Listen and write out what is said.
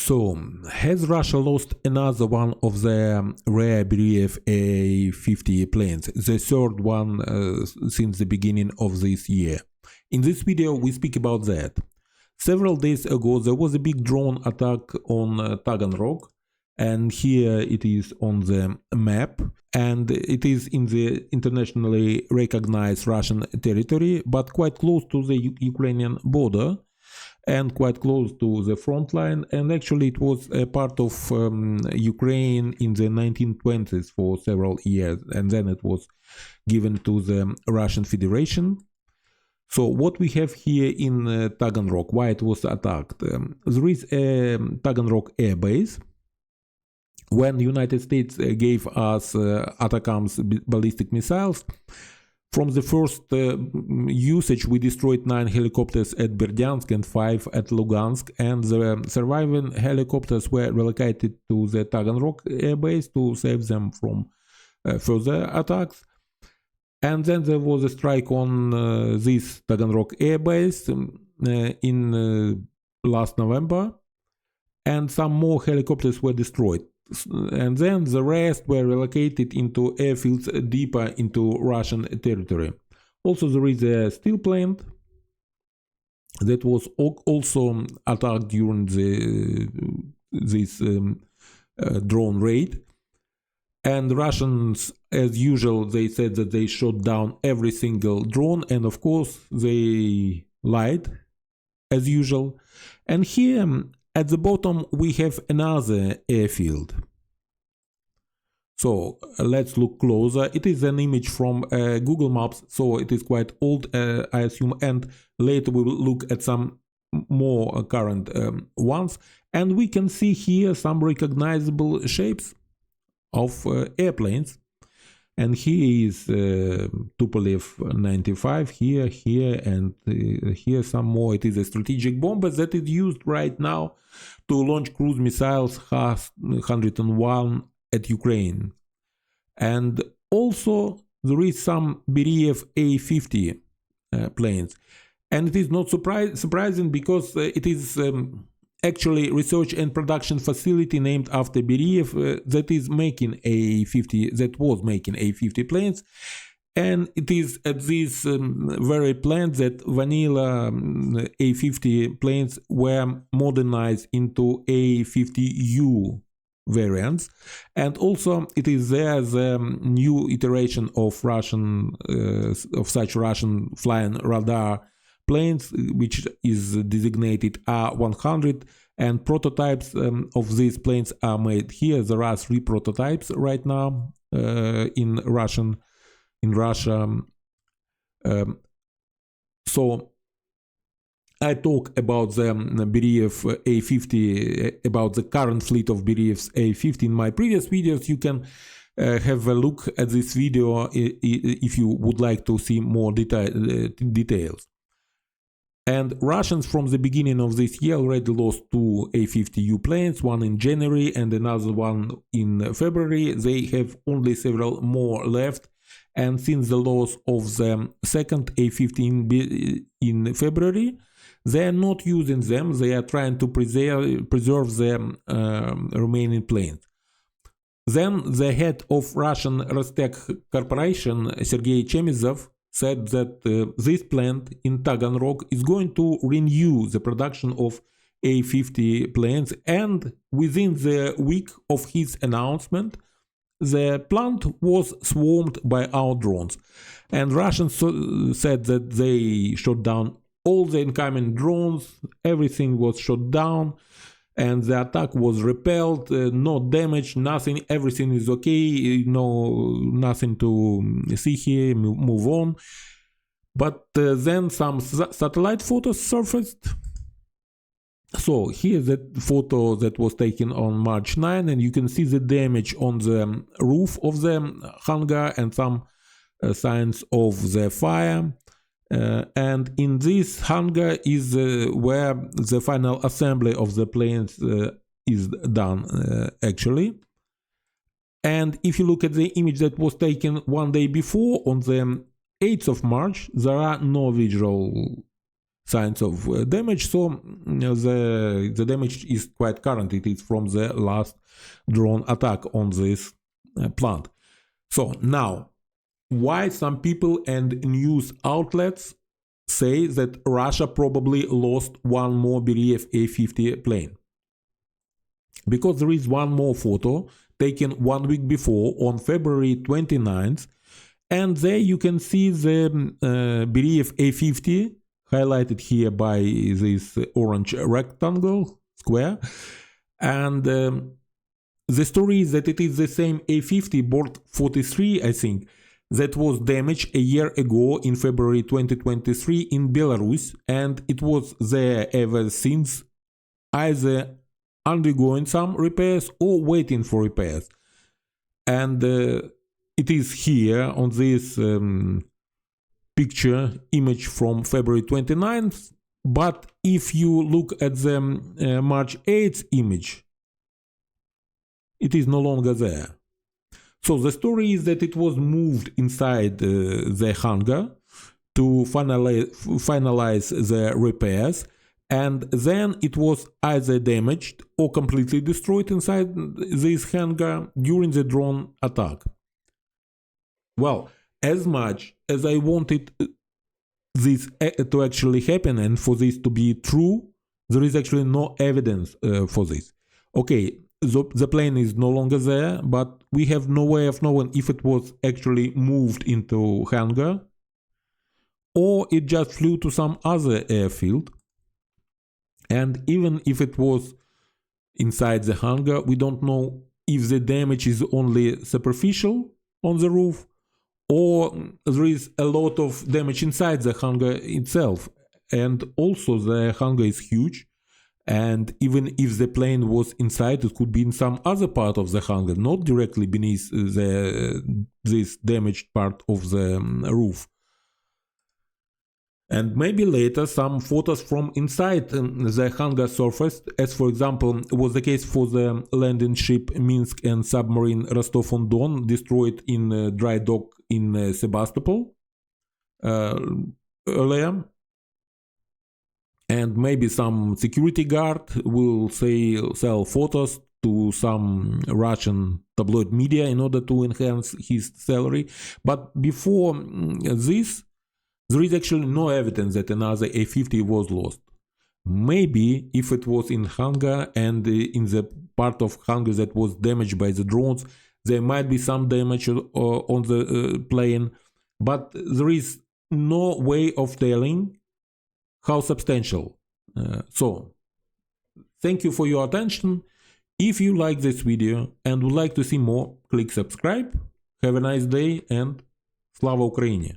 So, has Russia lost another one of the rare Beriev A-50 planes, the third one since the beginning of this year? In this video we speak about that. Several days ago there was a big drone attack on Taganrog, and here it is on the map, and it is in the internationally recognized Russian territory, but quite close to the Ukrainian border and quite close to the front line. And actually it was a part of Ukraine in the 1920s for several years, and then it was given to the Russian Federation. So what we have here in Taganrog, why it was attacked? There is a Taganrog air base. When the United States gave us ATACMS ballistic missiles, from the first usage we destroyed 9 helicopters at Berdyansk and 5 at Lugansk, and the surviving helicopters were relocated to the Taganrog air base to save them from further attacks. And then there was a strike on this Taganrog air base in last November, and some more helicopters were destroyed. And then the rest were relocated into airfields deeper into Russian territory. Also there is a steel plant that was also attacked during this drone raid. And Russians, as usual, they said that they shot down every single drone, and of course they lied, as usual. And here at the bottom we have another airfield. So let's look closer. It is an image from Google Maps, so it is quite old, I assume, and later we will look at some more current ones. And we can see here some recognizable shapes of airplanes. And here is Tupolev 95, here, and here some more. It is a strategic bomber that is used right now to launch cruise missiles Ha-101 at Ukraine. And also there is some Beriev A-50 planes. And it is not surprising because it is actually research and production facility named after Beriev that is making A-50, that was making A-50 planes. And it is at this very plant that vanilla A-50 planes were modernized into A-50U variants. And also it is there the new iteration of such Russian flying radar planes, which is designated A-100, and prototypes of these planes are made here. There are 3 prototypes right now in Russia. So I talk about the Beriev A-50, about the current fleet of Beriev's A-50 in my previous videos. You can have a look at this video if you would like to see more details. And Russians from the beginning of this year already lost 2 A-50U planes, one in January and another one in February. They have only several more left. And since the loss of the second A-50 in February, they are not using them. They are trying to preserve the remaining planes. Then the head of Russian Rostec Corporation, Sergei Chemezov, said that this plant in Taganrog is going to renew the production of A-50 planes, and within the week of his announcement, the plant was swarmed by our drones. And Russians said that they shot down all the incoming drones, everything was shot down, and the attack was repelled, no damage, nothing, everything is okay, nothing to see here, move on. But then some satellite photos surfaced. So here's the photo that was taken on March 9, and you can see the damage on the roof of the hangar and some signs of the fire. And in this hangar is where the final assembly of the planes is done actually. And if you look at the image that was taken one day before, on the 8th of March, there are no visual signs of damage. So the damage is quite current. It is from the last drone attack on this plant. So now, why some people and news outlets say that Russia probably lost one more Beriev A-50 plane? Because there is one more photo taken 1 week before, on February 29th, and there you can see the Beriev A-50 highlighted here by this orange rectangle square, and the story is that it is the same A-50 board 43, I think, that was damaged a year ago in February 2023 in Belarus, and it was there ever since, either undergoing some repairs or waiting for repairs. And it is here on this picture image from February 29th, but if you look at the March 8th image, it is no longer there. So the story is that it was moved inside the hangar to finalize the repairs, and then it was either damaged or completely destroyed inside this hangar during the drone attack. Well, as much as I wanted this to actually happen and for this to be true, there is actually no evidence for this. Okay, the plane is no longer there, but we have no way of knowing if it was actually moved into hangar or it just flew to some other airfield. And even if it was inside the hangar, we don't know if the damage is only superficial on the roof or there is a lot of damage inside the hangar itself. And also the hangar is huge, and even if the plane was inside, it could be in some other part of the hangar, not directly beneath this damaged part of the roof. And maybe later some photos from inside the hangar surfaced, as for example was the case for the landing ship Minsk and submarine Rostov-on-Don destroyed in dry dock in Sebastopol earlier. And maybe some security guard will sell photos to some Russian tabloid media in order to enhance his salary. But before this, there is actually no evidence that another A-50 was lost. Maybe if it was in hangar and in the part of hangar that was damaged by the drones, there might be some damage on the plane, but there is no way of telling how substantial. So, thank you for your attention. If you like this video and would like to see more, click subscribe. Have a nice day and Slava Ukraini!